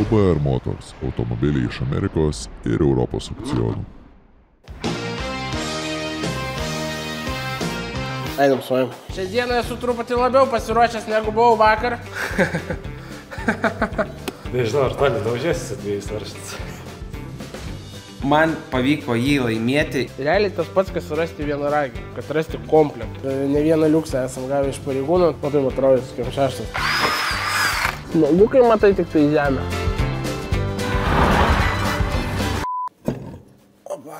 UBR Motors – automobiliai iš Amerikos ir Europos aukcionų. Einam su manim. Šiandieną esu truputį labiau pasiruošęs negu buvau vakar. Nežinau, ar toli daužėsi dviejus varžtus. Man pavyko jį laimėti. Realiai tas pats, kas surasti vienaragį, kad rasti komplektą. Ne vieną liuksą esam gavę iš pareigūnų, o tai atrodo, kaip šeštas. Smagukai matai tik tai žemę. Opa.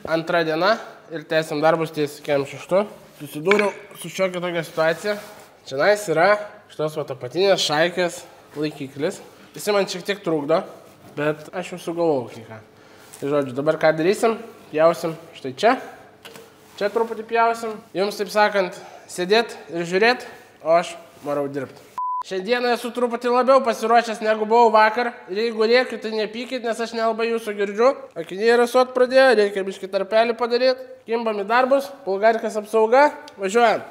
Antra diena ir tęsiam darbus ties kem 6. Susidūriau su šiokia tokia situacija. Čianais yra šitos apatinės šaikės laikiklis. Jis man šiek tiek trukdo, bet aš jau sugalvojau kai ką. Tai žodžiu, dabar ką darysim? Pjausim štai čia. Čia truputį pjausim. Jums, taip sakant, sėdėt ir žiūrėt, o aš varau dirbti. Šiandieną esu truputį labiau pasiruošęs negu buvau vakar. Ir jeigu rėkiu, tai nepykit, nes aš nelabai jūsų girdžiu. Akiniai rasot pradėjo, reikia biškį tarpelį padaryti. Kimbam į darbus, bulgarkės apsauga, važiuojam.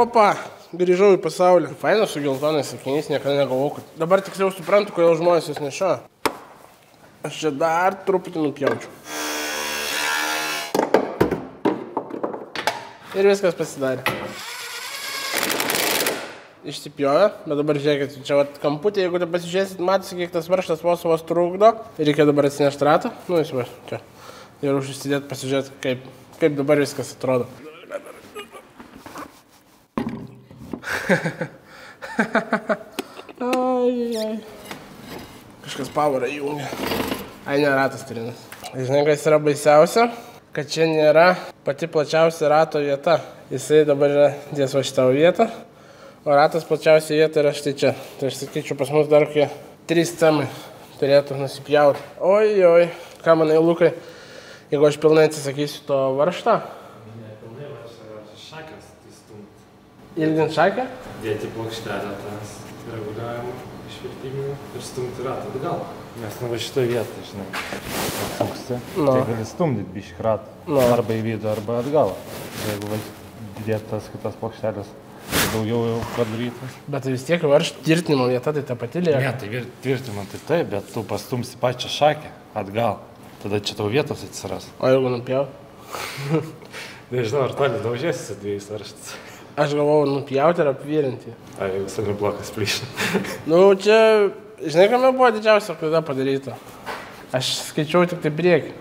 Opa, grįžau į pasaulį. Fainas su geltonais akiniais, niekada negalvojau, kad dabar tiksliau suprantu, kodėl žmonės jas nešioja. Aš čia dar truputį nupjaučiau. Ir viskas pasidarė. Išsipjovė, bet dabar žiūrėkit, čia vat kamputė, jeigu tai pasižiūrėsit, matysi, kiek tas varžtas vos trukdo. Reikia dabar atsinešti ratą, nu jis va, čia. Ir užsidėti pasižiūrėti, kaip dabar viskas atrodo. Ai. Kažkas powerą įjungia. Ai, ne ratas trinas. Žinai, kas yra baisiausia? Kad čia nėra pati plačiausia rato vieta. Jisai dabar yra ties va šitą vietą, o ratas plačiausia vieta yra štai čia. Tai aš sakyčiau, pas mus dar kokie 3 cemai turėtų nusipjauti. Oi. Ką manai, Lukai, jeigu aš pilnai atsisakysiu to varžtą? Ne, pilnai varžtą, šakės tai stumti. Ilgint šakę? Dėti plokštelę tas reguliavimą išvirtimų ir stumti ratą atgal. Nes nu va šitoj vietoj, žinai, atsuksti, tai gali stumdyti biškį ratą. Arba į vidų, arba atgal. Jeigu dėti tas kitas plokštelės, tai daugiau jau padarytas. Bet tai vis tiek varžtų tvirtinimo vieta, tai ta pati lieka. Ne, tai tvirtinimo tai taip, bet tu pastumsi pačią šakę atgal. Tada čia tau vietos atsiras. O jeigu nupjau? Nežinau, ar toli daužėsi dviejus varžtus. Aš galvojau nupjauti ir apvirinti. A, jeigu sami blokas plyšė. Nu, čia, žinai, kame buvo didžiausia klaida padaryta. Aš skaičiau tik tai priekį.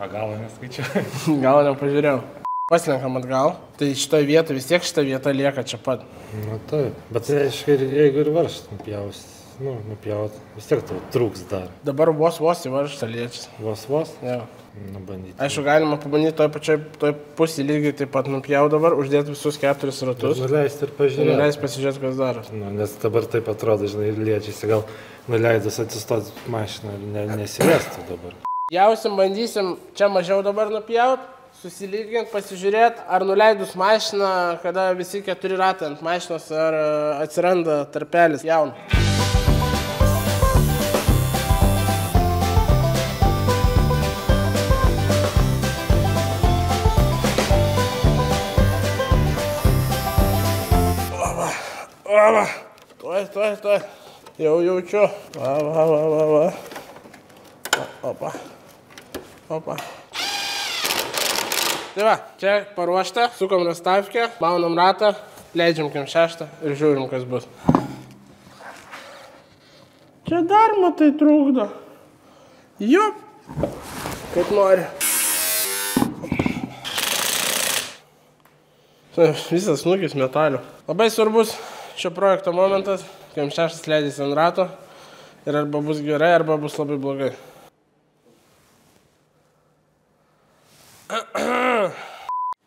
A, galą neskaičiau. Galą nepažiūrėjau. Paslenkam atgal. Tai šitoj vietoj, vis tiek šitą vietą lieka čia pat. Na taip, bet jeigu ir varžtą nupjaut, vis tiek tau trūks dar. Dabar vos į varžtą liečiasi. Vos? Jo. Nu, bandyti. Aišku, galima pabandyti toj pusėje lygiai taip pat nupjau dabar, uždėti visus 4 ratus. Nuleisti ir pažiūrėti. Nuleisti pasižiūrėti, kas daros. Nu, nes dabar taip atrodo, žinai, ir liečiasi, gal nuleidus atsistoti mašiną ir nesivestų dabar. Jausim, bandysim čia mažiau dabar nupjaut, susilyginti, pasižiūrėti, ar nuleidus mašiną, kada visi 4 ratai ant mašinos, ar atsiranda tarpelis jaunu. Tuoj. Jau jaučiu. Va. Opa. Tai va, čia paruošta, sukam nastavkę, maunam ratą, leidžiam kem 6 ir žiūrim, kas bus. Čia dar matai trukdo. Jup. Kaip nori. Visas snukis metalių. Labai svarbus šio projekto momentas, kem 6 leidžiasi ant rato ir arba bus gerai, arba bus labai blogai.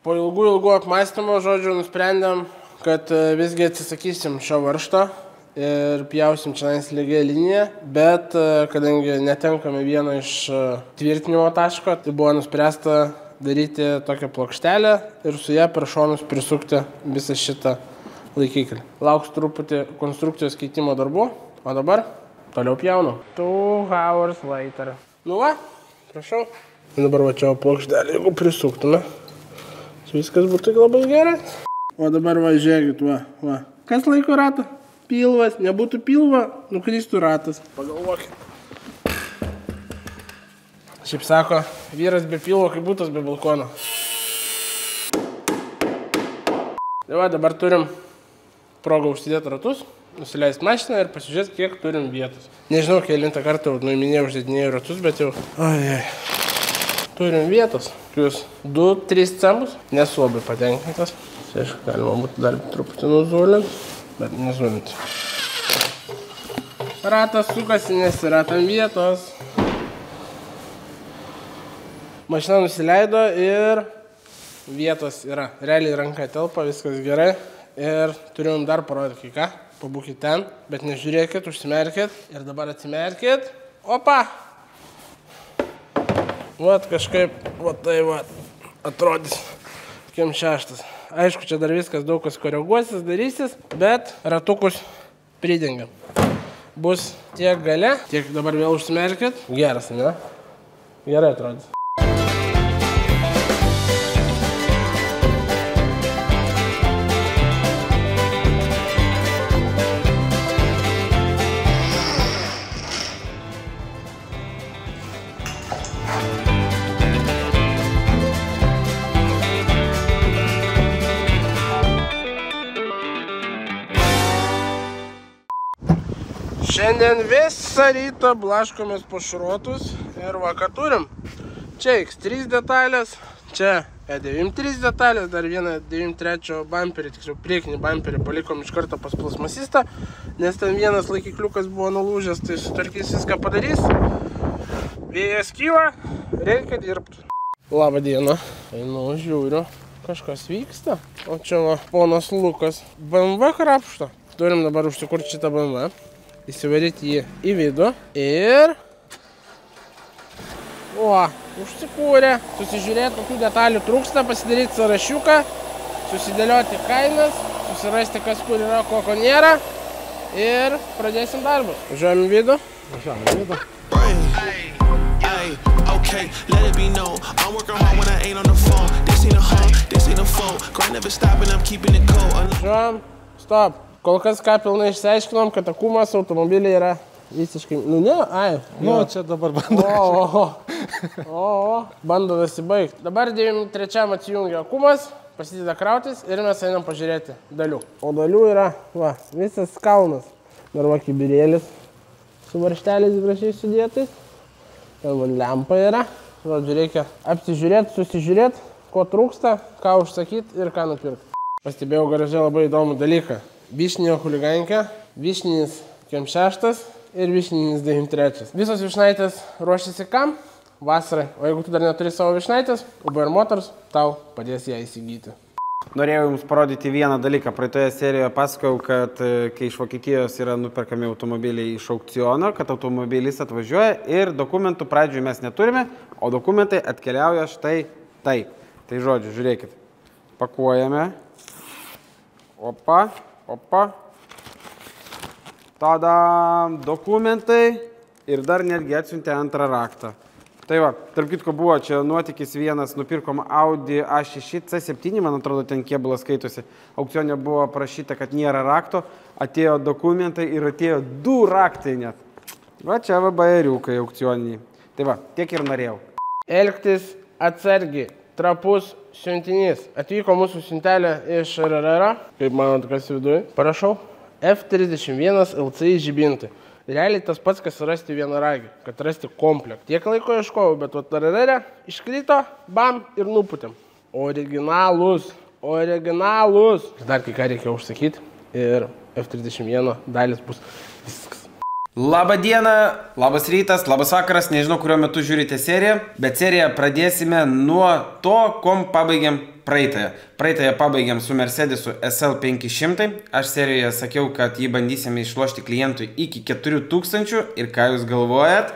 Po ilgų apmąstymų, žodžiu, nusprendėm, kad visgi atsisakysim šio varžto ir pjausim čia lygią liniją, bet kadangi netenkame vieno iš tvirtinimo taško, tai buvo nuspręsta daryti tokią plokštelę ir su ją per šonus prisukti visą šitą laikiklį. Lauks truputį konstrukcijos keitimo darbų, o dabar toliau pjaunu. 2 hours later. Nu va, prašau. Dabar va čia plokštelė, jeigu prisuktume, viskas būtų labai gerai. O dabar va, žiūrėkit, va. Kas laiko ratą? Pilvas. Nebūtų pilva, nukristų ratas. Pagalvokit. Šiaip sako, vyras be pilvo, kaip būtas be balkono. Tai va, dabar turim progą užsidėti ratus, nusileisti mašiną ir pasižiūrėti, kiek turim vietos. Nežinau, kelintą kartą nuiminėjau uždėdinėjau ratus, bet jau... Turim vietos. Jūs 2-3 cembus. Nesu labai patenkintas. Aišku, galima būtų dar truputį nuzulinti, bet nezulinti. Ratas sukasi, nes yra tam vietos. Mašina nusileido ir vietos yra. Realiai ranka telpa, viskas gerai. Ir turim dar parodyti kai ką. Pabūkit ten, bet nežiūrėkit, užsimerkit. Ir dabar atsimerkit. Opa! Vat kažkaip, va tai va, atrodys. Kiem 6. Aišku, čia dar viskas daug kas koreguosis, darysis, bet ratukus pridengiam. Bus tiek gale, tiek dabar vėl užsimerkit. Geras, ne? Gerai atrodys. Šiandien visą rytą blaškomės po šrotus ir va, ką turim. Čia X3 detalės, čia E93 detalės, dar vieną 93 bamperį, tiksliau priekinį bamperį palikom iš karto pas plasmasistą, nes ten vienas laikikliukas buvo nulūžęs, tai sutvarkys viską padarys. Vėjas kyla, reikia dirbti. Labą dieną. Einu, žiūriu, kažkas vyksta. O čia va, ponas Lukas BMW krapšto. Turim dabar užsikurti šitą BMW. Įsivaryti jį į vidų ir... O, užsikūrė. Susižiūrėti, kokių detalių trūksta, pasidaryti sąrašiuką, susidėlioti kainas, susirasti, kas kur yra, ko nėra ir pradėsim darbus. Važiuojam į vidų. Važiuojam į vidų. Važiuojam. Stop. Kol kas ką pilnai išsiaiškinom, kad akumas automobiliai yra visiškai... Nu ne, Nu, čia dabar bando. Bando nesibaigti. Dabar 93 atsijungia akumas, prasideda krautis ir mes einam pažiūrėti dalių. O dalių yra, va, visas kalnas. Dar va, kibirėlis su varžteliais gražiai sudėtais. Ten va, lempa yra. Žodžiu, reikia apsižiūrėti, susižiūrėti, ko trūksta, ką užsakyti ir ką nupirkti. Pastebėjau garaže labai įdomų dalyką. Vyšninio chuligankė, vyšninis kiem 6 ir vyšninis 93. Visos vyšnaitės ruošiasi kam? Vasarai. O jeigu tu dar neturi savo vyšnaitės, UBR Motors tau padės ją įsigyti. Norėjau Jums parodyti vieną dalyką. Praeitoje serijoje pasakojau, kad kai iš Vokietijos yra nuperkami automobiliai iš aukciono, kad automobilis atvažiuoja ir dokumentų pradžioje mes neturime, o dokumentai atkeliauja štai taip. Tai žodžiu, žiūrėkit. Pakuojame. Opa. Tada dokumentai ir dar netgi atsiuntė antrą raktą. Tai va, tarp kitko buvo čia nuotykis vienas, nupirkom Audi A6 C7, man atrodo, ten kėbulas skaitosi. Aukcionė buvo prašyta, kad nėra rakto, atėjo dokumentai ir atėjo 2 raktai net. Va čia va bajeriukai aukcioniniai. Tai va, tiek ir norėjau. Elgtis atsargiai. Trapus siuntinys. Atvyko mūsų siuntelė iš RRR, kaip manot, kas viduje. Parašau, F31 LCI žibintai. Realiai tas pats, kas rasti vienaragį, kad rasti komplektą. Tiek laiko ieškojau, bet RRR iškrito, bam ir nuputėm. Originalus. Dar kai ką reikia užsakyti ir F31 dalis bus viskas. Labą dieną, labas rytas, labas vakaras, nežinau, kuriuo metu žiūrite seriją, bet seriją pradėsime nuo to, kom pabaigėm praeitąją. Praeitąją pabaigėm su Mercedesu SL500. Aš serijoje sakiau, kad jį bandysime išlošti klientui iki 4000 ir ką jūs galvojat?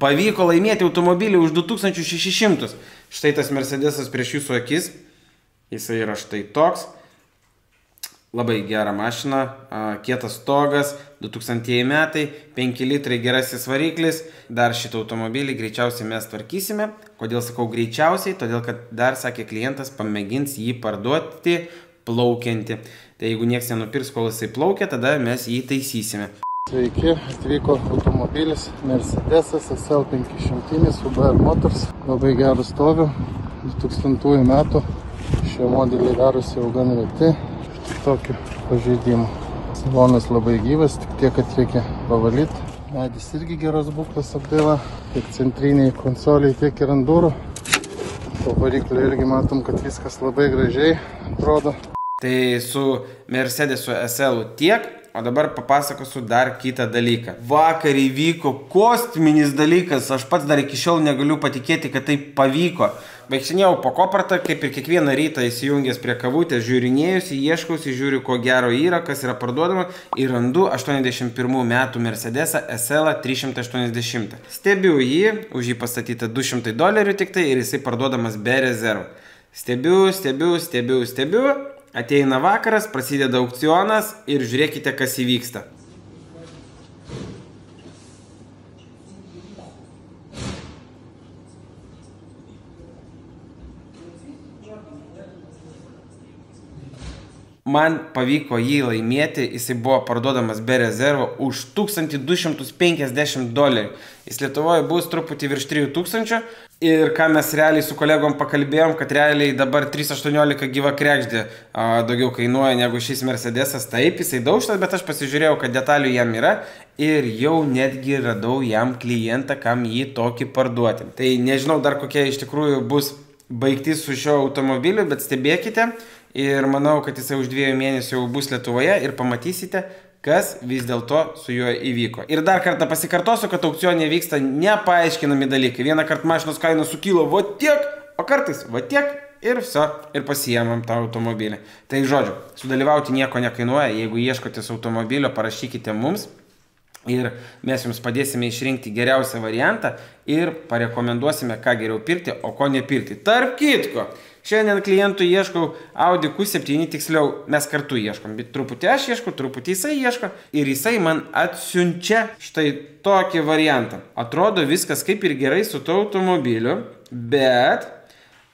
pavyko laimėti automobilį už 2600. Štai tas Mercedesas prieš jūsų akis. Jisai yra štai toks. Labai gera mašina, kietas stogas, 2000 metai, 5 litrai gerasis variklis. Dar šitą automobilį greičiausiai mes tvarkysime. Kodėl sakau greičiausiai? Todėl, kad dar, sakė klientas, pamėgins jį parduoti plaukiantį. Tai jeigu nieks nenupirks, kol jisai plaukia, tada mes jį taisysime. Sveiki, atvyko automobilis Mercedesas SL500 su BR Motors. Labai gerų stovių, 2000 metų. Šio modelį darosi jau gan reti. Tokių pažeidimų. Salonas labai gyvas, tik tiek, kad reikia pavalyti. Medis irgi geros būklės apdaila, tiek centriniai konsoliai, tiek ir ant durų. Po variklio irgi matom, kad viskas labai gražiai atrodo. Tai su Mercedesu SL tiek, o dabar papasakosiu dar kitą dalyką. Vakar įvyko kosminis dalykas, aš pats dar iki šiol negaliu patikėti, kad tai pavyko. Vaikštinėjau po Kopartą, kaip ir kiekvieną rytą įsijungęs prie kavutės, žiūrinėjusi, ieškausi, žiūriu, ko gero yra, kas yra parduodama ir randu 81 metų Mercedesą SL 380. Stebiu jį, už jį pastatyta $200 tik tai ir jisai parduodamas be rezervų. Stebiu. Ateina vakaras, prasideda aukcionas ir žiūrėkite, kas įvyksta. Man pavyko jį laimėti, jisai buvo parduodamas be rezervo už $1250. Jis Lietuvoje bus truputį virš 3000 ir ką mes realiai su kolegom pakalbėjom, kad realiai dabar 318 gyva kregždė daugiau kainuoja negu šis Mercedesas. Taip, jisai daužtas, bet aš pasižiūrėjau, kad detalių jam yra ir jau netgi radau jam klientą, kam jį tokį parduoti. Tai nežinau dar kokia iš tikrųjų bus baigtis su šio automobiliu, bet stebėkite. Ir manau, kad jisai už 2 mėnesių jau bus Lietuvoje ir pamatysite, kas vis dėlto su juo įvyko. Ir dar kartą pasikartosiu, kad aukcionė vyksta nepaaiškinami dalykai. Vieną kartą mašinos kaina sukilo va tiek, o kartais va tiek ir viso, ir pasiėmam tą automobilį. Tai žodžiu, sudalyvauti nieko nekainuoja. Jeigu ieškotės automobilio, parašykite mums ir mes jums padėsime išrinkti geriausią variantą ir parekomenduosime, ką geriau pirkti, o ko nepirkti. Tarp kitko, šiandien klientų ieškau Audi Q7, tiksliau mes kartu ieškom, bet truputį aš ieškau, truputį jisai ieško ir jisai man atsiunčia štai tokį variantą. Atrodo viskas kaip ir gerai su to automobiliu, bet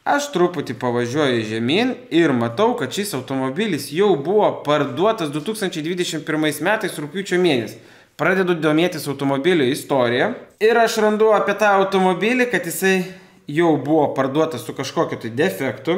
aš truputį pavažiuoju žemyn ir matau, kad šis automobilis jau buvo parduotas 2021 metais rugpjūčio mėnesį. Pradedu domėtis automobilio istoriją ir aš randu apie tą automobilį, kad jisai jau buvo parduotas su kažkokiu tai defektu.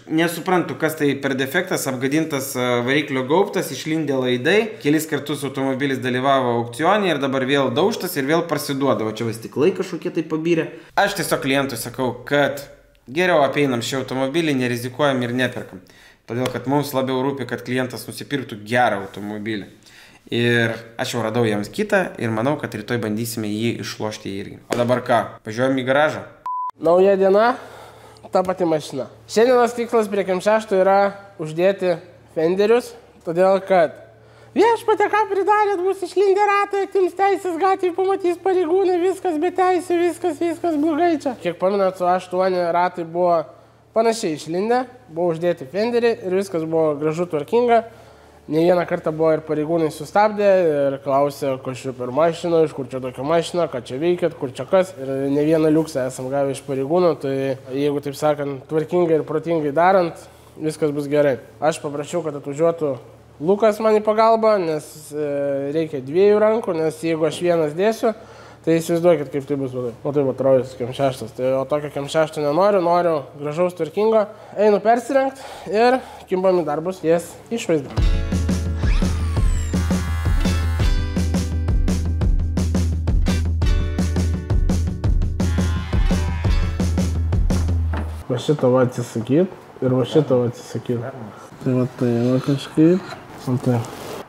Nesuprantu, kas tai per defektas, apgadintas variklio gaubtas, išlindė laidai. Kelis kartus automobilis dalyvavo aukcionė ir dabar vėl daužtas ir vėl parsiduodavo. Čia stiklai kažkokie tai pabyrė. Aš tiesiog klientui sakau, kad geriau apeinam šį automobilį, nerizikuojam ir neperkam. Todėl, kad mums labiau rūpi, kad klientas nusipirktų gerą automobilį. Ir aš jau radau jiems kitą ir manau, kad rytoj bandysime jį išlošti irgi. O dabar ką? Važiuojam į garažą. Nauja diena, ta pati mašina. Šiandienos tikslas prie Kem6 yra uždėti fenderius, todėl kad viešpatie ką pridarėt, bus išlindę ratai, atims teisės gatvėje, pamatys pareigūnai, viskas be teisė, viskas blogai čia. Kiek pamenat, su A8 ratai buvo panašiai išlindę, buvo uždėti fenderiai ir viskas buvo gražu, tvarkinga. Ne vieną kartą buvo ir pareigūnai sustabdė ir klausė, ko čia per mašiną, iš kur čia tokia mašina, ką čia veikėt, kur čia kas. Ir ne vieną liuksą esam gavę iš pareigūnų, tai jeigu taip sakant, tvarkingai ir protingai darant, viskas bus gerai. Aš paprašiau, kad atvažiuotų Lukas man į pagalbą, nes reikia 2 rankų, nes jeigu aš vienas dėsiu, tai įsivaizduokit, kaip tai bus. O tai atrodo Kem6. Tai o tokio Kem6 nenoriu, noriu gražaus, tvarkingo. Einu persirengti ir kimbam į darbus ties išvaizdą. Va šitą va atsisakyt ir va šitą va atsisakyt. Tai va tai va kažkaip.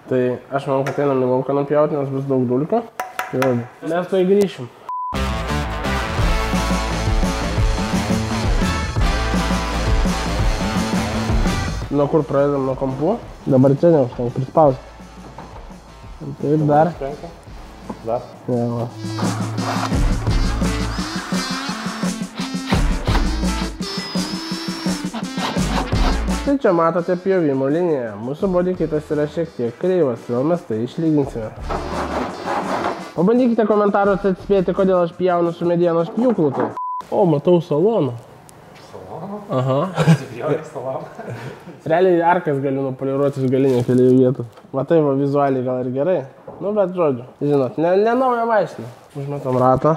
Tai aš manau, kad einam į lauką nupjauti, nes bus daug dulkių. Tai va, mes to įgrįšim. Nuo kur pradedam, nuo kampų. Dabar čia neužtenka, prispausti. Taip dar. Dar? Ne, va. Tai čia matote pjovimo liniją. Mūsų bodykitas yra šiek tiek kreivas, vėl mes tai išlyginsime. Pabandykite komentaruose atspėti, kodėl aš pjaunu su medienos pjūklu. O, matau saloną. Saloną? Aha. Pjauni saloną? Realiai arkas galiu nupoliruoti iš galinio kelių vietų. Matai, va, vizualiai gal ir gerai. Nu, bet žodžiu, žinot, ne naują mašiną. Užmetam ratą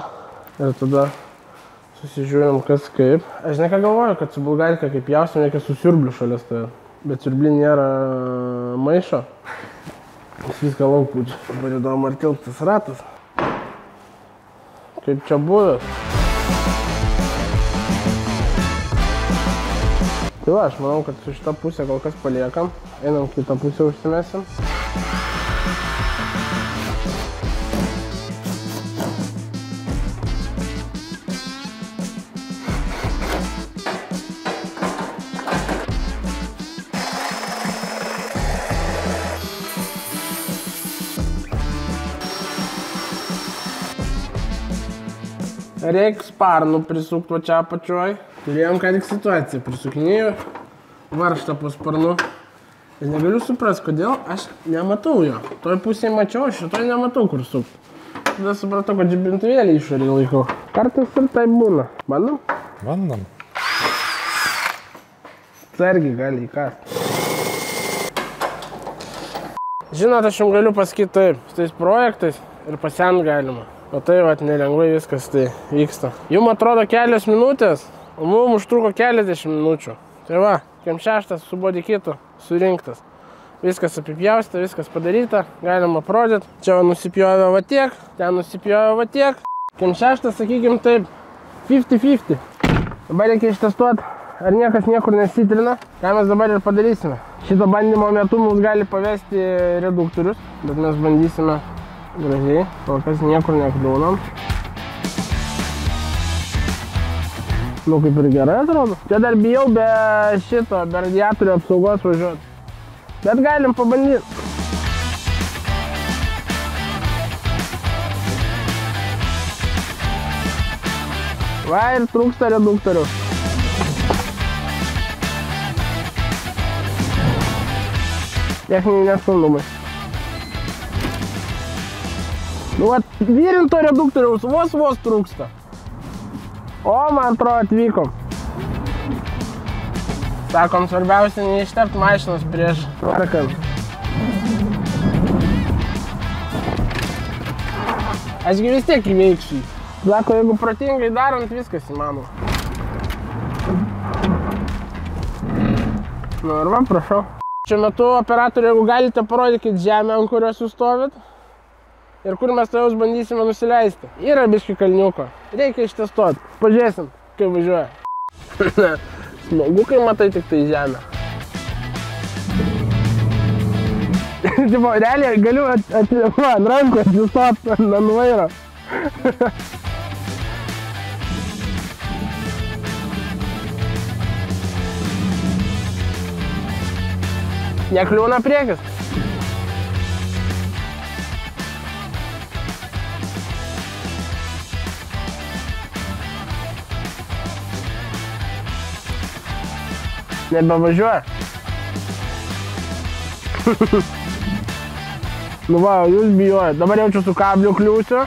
ir tada susižiūrim kas kaip. Aš ne ką galvoju, kad su bulgarika kaip pjausim, reikia su siurbliu šalia stovėti. Bet siurblį nėra maišo. Jis viską lauk pučia. Dabar įdomu, ar tilps tas ratas. Kaip čia buvęs. Tai va, aš manau, kad su šitą pusę kol kas paliekam. Einam kitą pusę užsimesim. Reikia sparnų prisukti va čia apačioj. Turėjom ką tik situaciją. Prisukinėjau varžtą po sparnu. Ir negaliu suprasti, kodėl aš nematau jo. Toj pusėje mačiau, šitoj nematau kur sukti. Tada supratau, kad žibintuvėlį išorį laikau. Kartais ir taip būna. Bandom? Bandom. Atsargiai gali įkasti. Žinot, aš jums galiu pasakyti taip, su tais projektais ir pasent galima. O tai vat nelengvai viskas tai vyksta. Jums atrodo kelios minutės, o mums užtruko keliasdešimt minučių. Tai va, M6 su bodykitu surinktas. Viskas apipjausta, viskas padaryta, galima aprodyti. Čia va nusipjovė va tiek, ten nusipjovė va tiek. M6, sakykim taip, 50-50. Dabar reikia ištestuoti, ar niekas niekur nesitrina. Ką mes dabar ir padarysime. Šito bandymo metu mums gali pavesti reduktorius, bet mes bandysime gražiai, kol kas niekur nekliūnam. Nu, kaip ir gerai atrodo. Čia dar bijau be šito, be radiatorių apsaugos važiuoti. Bet galim pabandyti. Va ir trūksta reduktorių. Techniniai nesklandumai. Nu, vat, virinto reduktoriaus vos trūksta. O, man atrodo, atvykom. Sakom, svarbiausia neištepti mašinos prieš tvarkant. Ašgi vis tiek įveiksiu. Sako, jeigu protingai darant, viskas įmanoma. Nu ir va, prašau. Šiuo metu, operatoriai, jeigu galite, parodykit žemę, ant kurios jūs stovit. Ir kur mes tojau bandysime nusileisti. Yra biški kalniuko. Reikia ištestuoti. Pažiūrėsim, kaip važiuoja. Smagu, kai matai tik tai žemę. Tipo, realiai galiu ant rankų atsistoti ant vairo. Nekliūna priekis. Nebevažiuoja. Nu va, jūs bijojat. Dabar jaučiu su kabliu kliūsiu.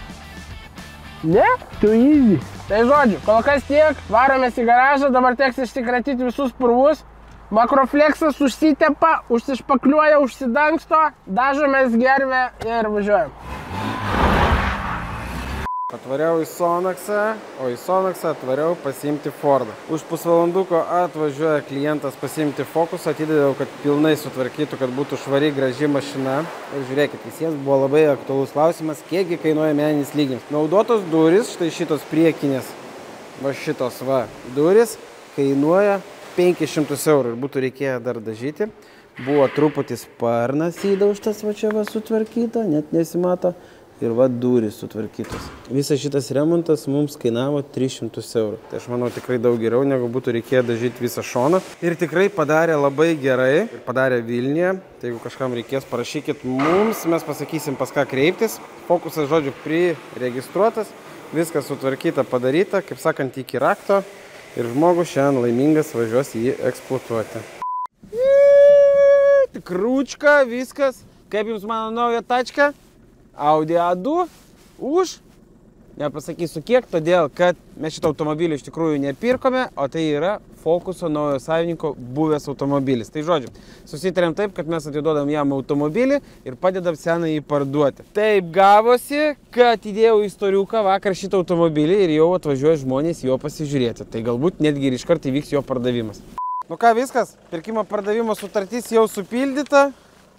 Ne? Too easy. Tai žodžiu, kol kas tiek. Varomės į garažą, dabar teks išsikratyti visus purvus. Makrofleksas užsitepa, užsišpakliuoja, užsidangsto. Dažomės gervę ir važiuojam. Atvariau į Sonaxą, o į Sonaxą atvariau pasiimti Fordą. Už pusvalanduko atvažiuoja klientas pasiimti Focusą, atidėdavau, kad pilnai sutvarkytų, kad būtų švari, graži mašina. Ir žiūrėkit, visiems buvo labai aktualus klausimas, kiekgi kainuoja meninis lyginis. Naudotos durys, štai šitos priekinės, va šitos va durys, kainuoja 500 eurų ir būtų reikėję dar dažyti. Buvo truputį sparnas įdaužtas, va čia va sutvarkyta, net nesimato. ir va durys sutvarkytos. Visas šitas remontas mums kainavo 300 eurų. Tai aš manau tikrai daug geriau, negu būtų reikėję dažyti visą šoną. Ir tikrai padarė labai gerai. Ir padarė Vilniuje. Tai jeigu kažkam reikės, parašykit mums, mes pasakysim pas ką kreiptis. Fokusas, žodžiu, priregistruotas. Viskas sutvarkyta, padaryta, kaip sakant, iki rakto. Ir žmogus šiandien laimingas važiuos jį eksploatuoti. Tik rūčka, viskas. Kaip jums mano nauja tačka? Audi A2 už, nepasakysiu kiek, todėl, kad mes šitą automobilį iš tikrųjų nepirkome, o tai yra Focuso naujo savininko buvęs automobilis. Tai žodžiu, susitarėm taip, kad mes atiduodam jam automobilį ir padedam senąjį parduoti. Taip gavosi, kad įdėjau į storiuką vakar šitą automobilį ir jau atvažiuoja žmonės jo pasižiūrėti. Tai galbūt netgi ir iškart įvyks jo pardavimas. Nu ką, viskas, pirkimo pardavimo sutartis jau supildyta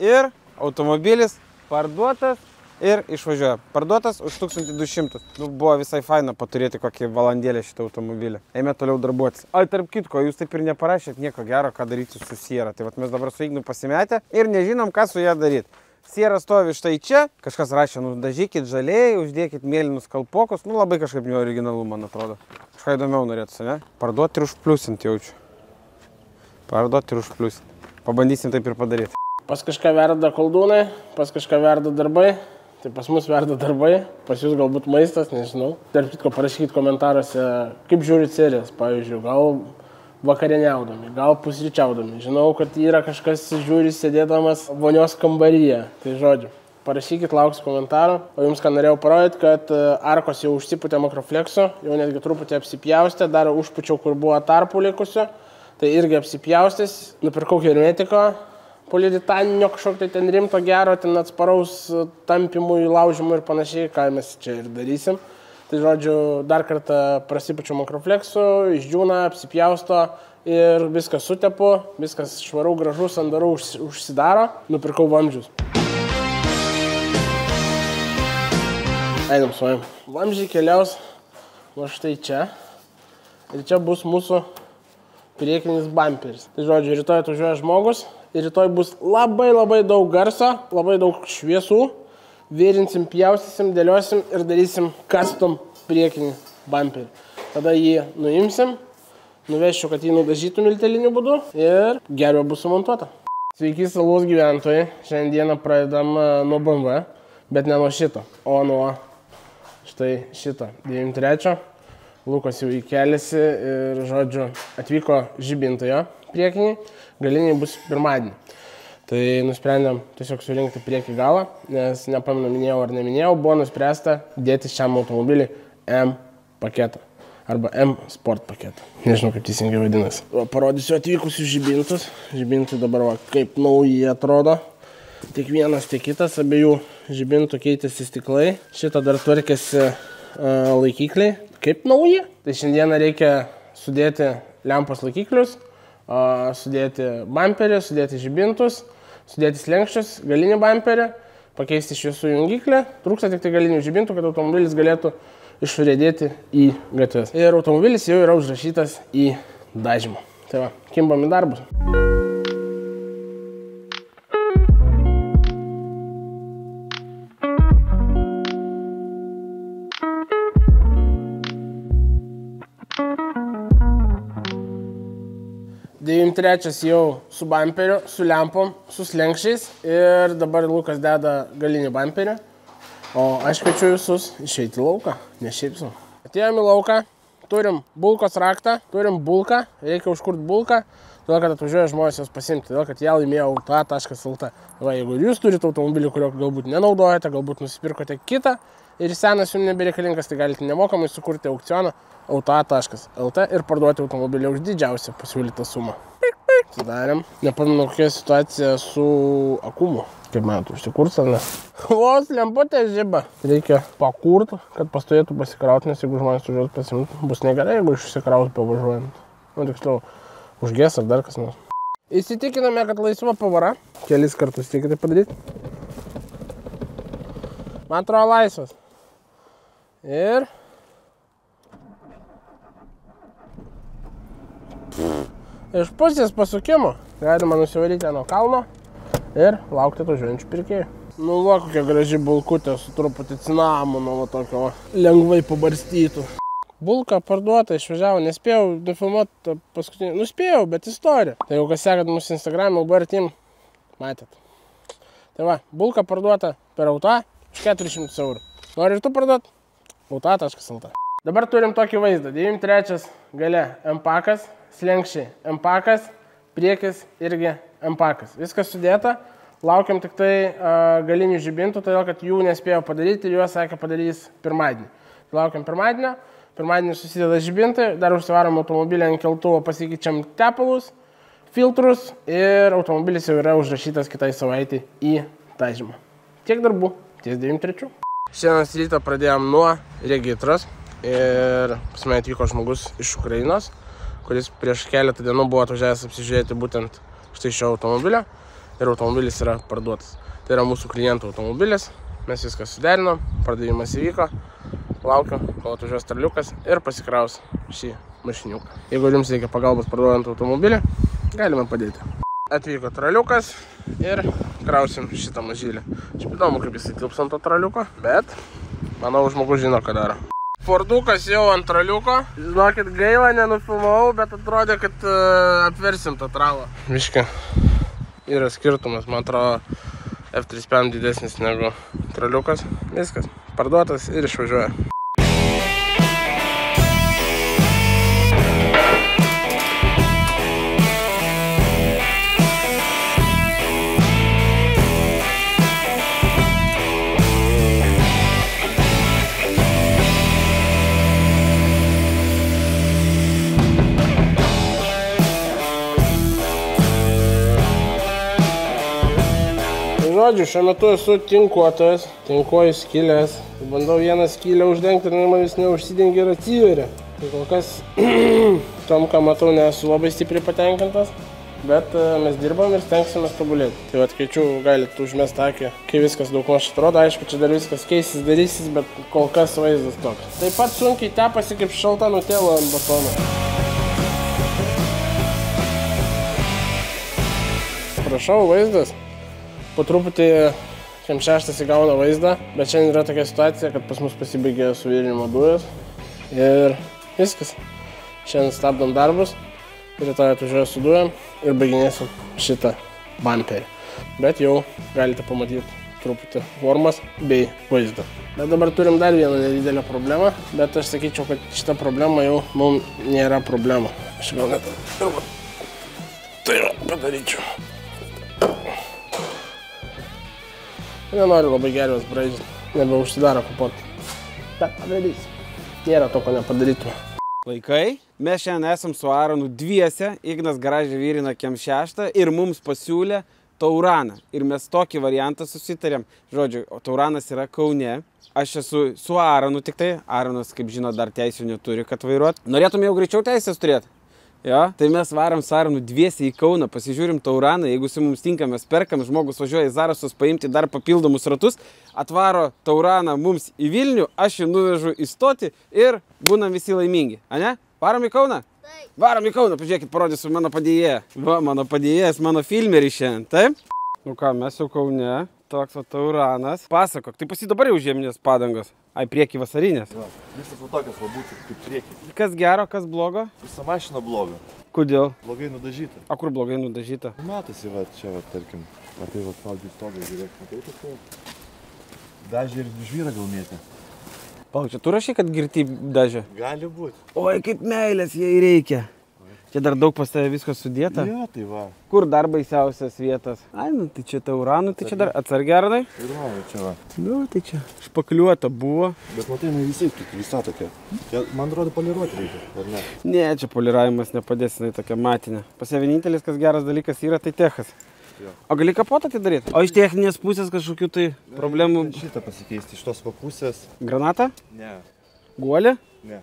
ir automobilis parduotas. Ir išvažiuoja. Parduotas už 1200. Nu, buvo visai faina paturėti kokį valandėlę šitą automobilį. Eime toliau darbuotis. O tarp kitko, jūs taip ir neparašėt nieko gero, ką daryti su Siera. Tai vat mes dabar su Ignu pasimetę ir nežinom, ką su ją daryti. Siera stovi štai čia. Kažkas rašė, nudažykit žaliai, uždėkit mėlynus kalpokus. Nu, labai kažkaip neoriginalu, man atrodo. Kažką įdomiau norėtųsi, ne? Parduoti ir užpliusinti jaučiu. Parduoti ir užpliusinti. Pabandysim taip ir padaryti. Pas kažką verda koldūnai, pas kažką verda darbai. Tai pas mus verda darbai, pas jūs galbūt maistas, nežinau. Tarp kitko parašykit komentaruose, kaip žiūrit serijas, pavyzdžiui, gal vakarieniaudami, gal pusryčiaudami. Žinau, kad yra kažkas žiūri sėdėdamas vonios kambaryje. Tai žodžiu, parašykit, lauksiu komentarų. O jums ką norėjau parodyti, kad arkos jau užsipūtė makrofleksu, jau netgi truputį apsipjaustė, dar užpučiau, kur buvo tarpų likusių. Tai irgi apsipjaustęs, nupirkau hermetiko. Poliuretaninio kažkokio ten rimto gero, ten atsparaus tampimui, laužimui ir panašiai, ką mes čia ir darysim. Tai žodžiu, dar kartą prasipačiu makrofleksu, išdžiūna, apsipjausto ir viskas sutepu, viskas švarau, gražu, sandaru užsidaro, nupirkau vamzdžius. Einam su manim. Vamzdžiai keliaus va štai čia ir čia bus mūsų priekinis bamperis. Tai žodžiu, rytoj atvažiuoja žmogus. Ir rytoj bus labai daug garso, labai daug šviesų. Vėrinsim, pjaustysim, dėliosim ir darysim custom priekinį bamperį. Tada jį nuimsim, nuvešiu, kad jį nudažytų milteliniu būdu ir gervė bus sumontuota. Sveiki, Salos gyventojai. Šiandieną pradedam nuo BMW, bet ne nuo šito, o nuo štai šito 93. Lukas jau įkelėsi ir, žodžiu, atvyko žibintojo priekiniai. Galiniai bus pirmadienį. Tai nusprendėm tiesiog surinkti priekį galą, nes nepamenu, minėjau ar neminėjau, buvo nuspręsta dėti šiam automobilį M paketą arba M Sport paketą. Nežinau, kaip teisingai vadinasi. Parodysiu atvykusius žibintus. Žibintai dabar va, kaip nauji atrodo. Tiek vienas, tiek kitas, abiejų žibintų keitėsi stiklai. Šitą dar tvarkėsi laikikliai. Kaip nauji. Tai šiandieną reikia sudėti lempos laikiklius, sudėti bamperį, sudėti žibintus, sudėti slenkščius, galinį bamperį, pakeisti šviesų jungiklį. Trūksta tik tai galinių žibintų, kad automobilis galėtų išriedėti į gatves. Ir automobilis jau yra užrašytas į dažymą. Tai va, kimbam į darbus. Trečias jau su bamperiu, su lempom, su slenkščiais ir dabar Lukas deda galinį bamperį, o aš kviečiu visus išeiti į lauką, ne šiaip sau. Atėjom į lauką, turim bulkos raktą, turim bulką, reikia užkurti bulką, todėl kad atvažiuoja žmonės jos pasimti, todėl kad ją laimėjo auta.lt. Va, jeigu jūs turite automobilį, kurio galbūt nenaudojate, galbūt nusipirkote kitą ir senas jums nebereikalingas, tai galite nemokamai sukurti aukcioną auta.lt ir parduoti automobilį už didžiausią pasiūlytą sumą. Sudarėm. Nepamenu, kokia situacija su akumu. Kaip metų, užsikurs ar ne? Vos lemputė žiba. Reikia pakurti, kad pastovėtų pasikrauti, nes jeigu žmonės užduos pasimti, bus negerai, jeigu išsikrauti pavažiuojant. Nu, tiksliau, užgės ar dar kas nors. Įsitikiname, kad laisva pavara. Kelis kartus reikia tai padaryti. Man atrodo laisvas. Ir... iš pusės pasukimo galima nusivaryti nuo kalno ir laukti atvažiuojančių pirkėjų. Nu, va, kokia graži bulkutė su truputį cinamono, va tokio, va, lengvai pabarstytų. Bulka parduota, išvažiavo, nespėjau nufilmuoti paskutinį, nuspėjau, bet istorija. Tai jau kas sekat mūsų Instagram, LBR Team, matėt. Tai va, bulka parduota per autą už 400 eurų. Nori ir tu parduot? Auta.lt. Dabar turim tokį vaizdą. 93 gale M-pakas, slenkščiai M-pakas, priekis irgi M-pakas. Viskas sudėta. Laukiam tik tai galinių žibintų, todėl kad jų nespėjo padaryti ir juos sakė padarys pirmadienį. Laukiam pirmadienio. Pirmadienį susideda žibintai, dar užsivarom automobilį ant keltuvo, pasikeičiam tepalus, filtrus ir automobilis jau yra užrašytas kitai savaitį į dažymą. Tiek darbų, ties 93. Šiandien rytą pradėjom nuo regitros ir pas mane atvyko žmogus iš Ukrainos, kuris prieš keletą dienų buvo atvažiavęs apsižiūrėti būtent štai šio automobilio ir automobilis yra parduotas. Tai yra mūsų klientų automobilis, mes viską suderinom, pardavimas įvyko. Laukiu, kol atvažiuos traliukas ir pasikraus šį mašiniuką. Jeigu jums reikia pagalbos parduodant automobilį, galime padėti. Atvyko traliukas ir krausim šitą mažylį. Aš įdomu, kaip jisai tilps ant to traliuko, bet manau, žmogus žino, ką daro. Fordukas jau ant traliuko. Žinokit, gaila, nenufilmavau, bet atrodė, kad apversim tą tralą. Miški, yra skirtumas, man atrodo, F3PM didesnis negu traliukas. Viskas, parduotas ir išvažiuoja. Žodžiu, šiuo metu esu tinkuotojas, tinkuoju skylės. Bandau vieną skylę uždengti ir man vis neužsidengia ir atsiveria. Tai kol kas tom, ką matau, nesu labai stipriai patenkintas, bet mes dirbam ir stengsime tobulėti. Tai vat, kviečiu, galite užmesti akį, kai viskas daugmaž atrodo. Aišku, čia dar viskas keisis, darysis, bet kol kas vaizdas toks. Taip pat sunkiai tepasi kaip šalta nutėlo ant batono. Prašau, vaizdas. Po truputį M6 įgauna vaizdą, bet šiandien yra tokia situacija, kad pas mus pasibaigė suvirinimo dujos ir viskas. Šiandien stabdom darbus, rytoj atvažiuoju su dujom ir baiginėsim šitą bumperį. Bet jau galite pamatyti truputį formas bei vaizdą. Bet dabar turim dar vieną nedidelę problemą, bet aš sakyčiau, kad šita problema jau mums nėra problema. Aš gal net ir tai padaryčiau. Nenoriu labai gervės braižyti, nebeužsidaro kapotą. Bet padarysiu. Nėra to, ko nepadarytume. Laikai, mes šiandien esam su Aronu dviese, Ignas garaže vyrina M6 ir mums pasiūlė Tauraną. Ir mes tokį variantą susitarėm. Žodžiu, Tauranas yra Kaune. Aš esu su Aronu tik tai. Aronas, kaip žino, dar teisių neturi, kad vairuot. Norėtum jau greičiau teisės turėti? Jo, tai mes varom su Aronu dviesiai į Kauną, pasižiūrim Tauraną, jeigu su mums tinka, mes perkam, žmogus važiuoja į Zarasus paimti dar papildomus ratus, atvaro Tauraną mums į Vilnių, aš jį nuvežu į stotį ir būnam visi laimingi. Ane? Varom į Kauną? Taip. Varom į Kauną, pažiūrėkit, parodysiu mano padėjėją. Va, mano padėjėjas, mano filmerį šiandien, taip? Nu ką, mes jau Kaune, toks va Tauranas. Pasakok, tai pasi dabar jau žieminės padangos. Ai, priekį vasarinės. Jo, visas va tokias va būtų kaip priekį. Kas gero, kas blogo? Visa mašina bloga. Kodėl? Blogai nudažyta. O kur blogai nudažyta? Matosi va čia va, tarkim, matai va spaudžiu stogą, žiūrėk, matai tokia. Dažė ir žvyrą gal mėtė. Palauk, čia tu rašai, kad girti dažė? Gali būti. Oi, kaip meilės jai reikia. Čia dar daug pas tave visko sudėta? Jo, tai va. Kur dar baisiausias vietas? Ai, nu tai čia Tauranų, tai čia dar atsargiai, Arnai? Ir va, čia va. Nu, tai čia špakliuota buvo. Bet matai, nu visai, visa tokia. Čia, man atrodo, poliruoti reikia, ar ne? Ne, čia poliravimas nepadės, jinai tokia matinė. Pas ją vienintelis, kas geras dalykas yra, tai techas. Jo. O gali kapotą atidaryti? O iš techninės pusės kažkokių tai problemų? Šitą pasikeisti, iš tos va pusės. Granatą? Ne. Guolį? Ne.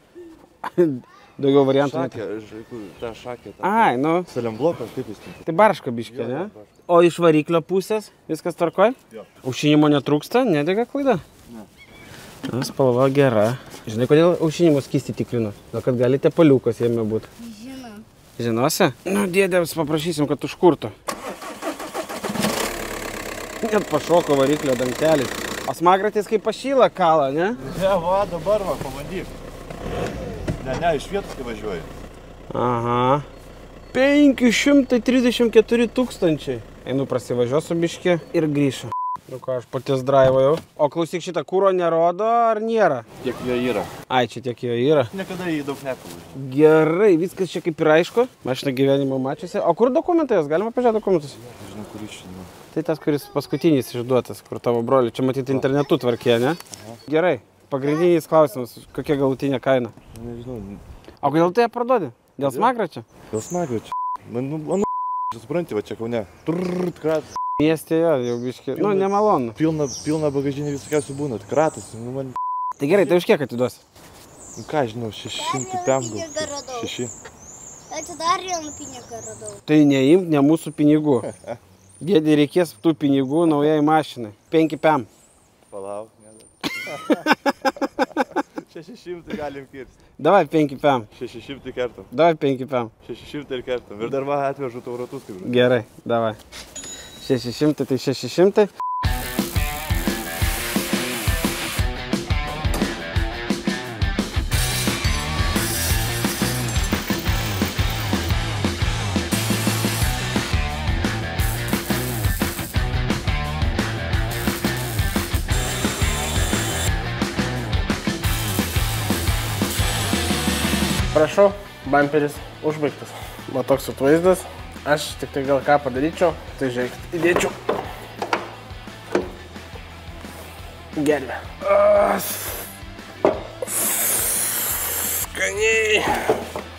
Daugiau variantų. Šakė, ta šakė. Ai, nu. Saliamblokas, kaip jis ten? Tai barška biškė, ne? O iš variklio pusės viskas tvarkoj? Jo. Aušinimo netrūksta, nedega klaida? Ne. Na, spalva gera. Žinai, kodėl aušinimo skystį tikrinu? Gal kad galite paliukas jame būti? Žinau. Žinosi? Nu, dėdėms paprašysim, kad užkurtų. Net pašoko variklio dangtelis. O smagratis kaip pašyla kalą, ne? Ne, va, dabar va, pabandyk. Ne, iš vietos kai važiuoju. Aha. 534 000. Einu prasivažiuosiu biškį ir grįšiu. Nu ką, aš paties drive jau. O klausyk, šitą kūro nerodo ar nėra? Tiek jo yra. Ai, čia tiek jo yra. Niekada jį daug nepavažiuoju. Gerai, viskas čia kaip ir aišku. Mašina gyvenimo mačiusi. O kur dokumentai? Galima pažiūrėti dokumentus? Žinau, kur išinu. Tai tas, kuris paskutinis išduotas, kur tavo broli. Čia matyti internetu tvarkė, ne? Aha. Gerai. Pagrindinis klausimas. Kokia galutinė kaina? Nežinau. O kodėl tu ją parduodi? Dėl smagračio? Dėl smagračio. Man, supranti, va čia Kaune. Trrrt, kratas. Miestė jo, jau biškį. Nu, nemalonu. Pilna bagažinė visokiausių būna. Kratas. Nu, man... Tai gerai, tai už kiek atiduosi? Nu ką, žinau, 600 pemgų. 6. Tai dar vieną pinigą radau. Tai neimk, ne mūsų pinigų. Dėdį reikės tų pinigų naujai mašinai. 5 pem. Palauk, ne. 600 galim kirsti. Davai 5 pem. 600 kertam. Davai 5 pem. 600 ir kertam. Ir dar va atvežu tau ratus kaip žinai. Gerai, davai. 600 tai 600. Prašau, bamperis užbaigtas. Va toks atvaizdas. Aš tik tai gal ką padaryčiau, tai žiūrėkit, įdėčiau gervę. Skaniai.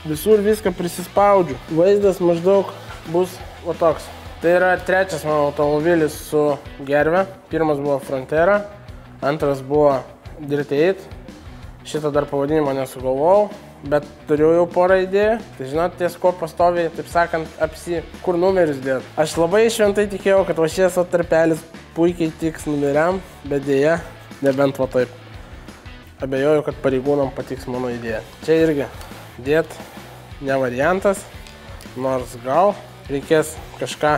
Visur viską prisispaudžiu. Vaizdas maždaug bus va toks. Tai yra trečias mano automobilis su gerve. Pirmas buvo Frontera, antras buvo Dirt 8. Šitą dar pavadinimą nesugalvojau. Bet turiu jau porą idėjų. Tai žinot, ties ko pastoviai, taip sakant, kur numerius dėt. Aš labai šventai tikėjau, kad va šis tarpelis puikiai tiks numeriam, bet dėja, nebent va taip. Abejoju, kad pareigūnam patiks mano idėja. Čia irgi dėt ne variantas, nors gal reikės kažką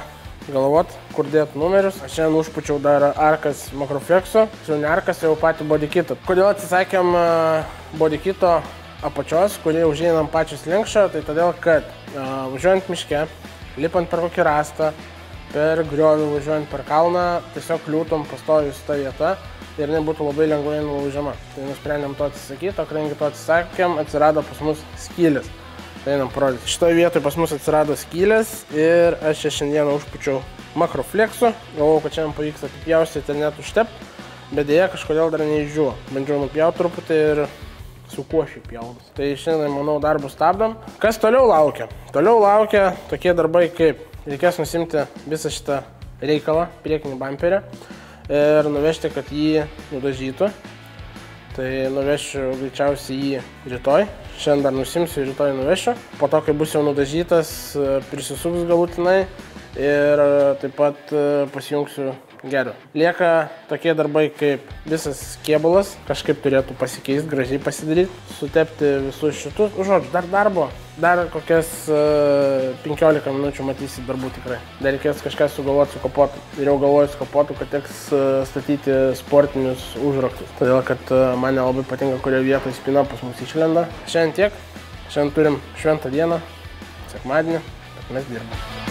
galvot, kur dėt numerius. Aš šiandien užpučiau dar arkas Makroflexo, čia ne arkas, jau patį bodykitą. Kodėl atsisakėm bodykito apačios, kurie užeinam pačios lenkščio, tai todėl, kad važiuojant miške, lipant per kokį rastą, per griovį, važiuojant per kalną, tiesiog kliūtum pastoviai su ta vieta ir jinai būtų labai lengvai nulaužiama. Tai nusprendėm to atsisakyti, o kadangi to atsisakėm, atsirado pas mus skylės. Tai einam parodyti. Šitoje vietoje pas mus atsirado skylės ir aš čia šiandieną užpučiau Makroflexu. Galvojau, kad šiandien pavyks apipjaustyti ir net užtepti, bet dėja kažkodėl dar neišdžiuvo. Bandžiau nupjauti truputį ir su kuošiai pjaunas. Tai šiandien, manau, darbus stabdom. Kas toliau laukia? Toliau laukia tokie darbai, kaip reikės nusimti visą šitą reikalą, priekinį bamperį ir nuvežti, kad jį nudažytų. Tai nuvešiu greičiausiai jį rytoj. Šiandien dar nusimsiu, rytoj nuvešiu. Po to, kai bus jau nudažytas, prisisuks galutinai ir taip pat pasijungsiu gervę. Lieka tokie darbai kaip visas kėbulas, kažkaip turėtų pasikeisti, gražiai pasidaryti, sutepti visus šitus. Žodžiu, dar darbo, dar kokias 15 minučių matysit darbų tikrai. Dar reikės kažką sugalvoti su kapotu. Ir jau galvoju su kapotu, kad teks statyti sportinius užraktus. Todėl, kad man nelabai patinka, kurioje vietoje spyna pas mus išlenda. Šiandien tiek. Šiandien turim šventą dieną, sekmadienį, bet mes dirbam.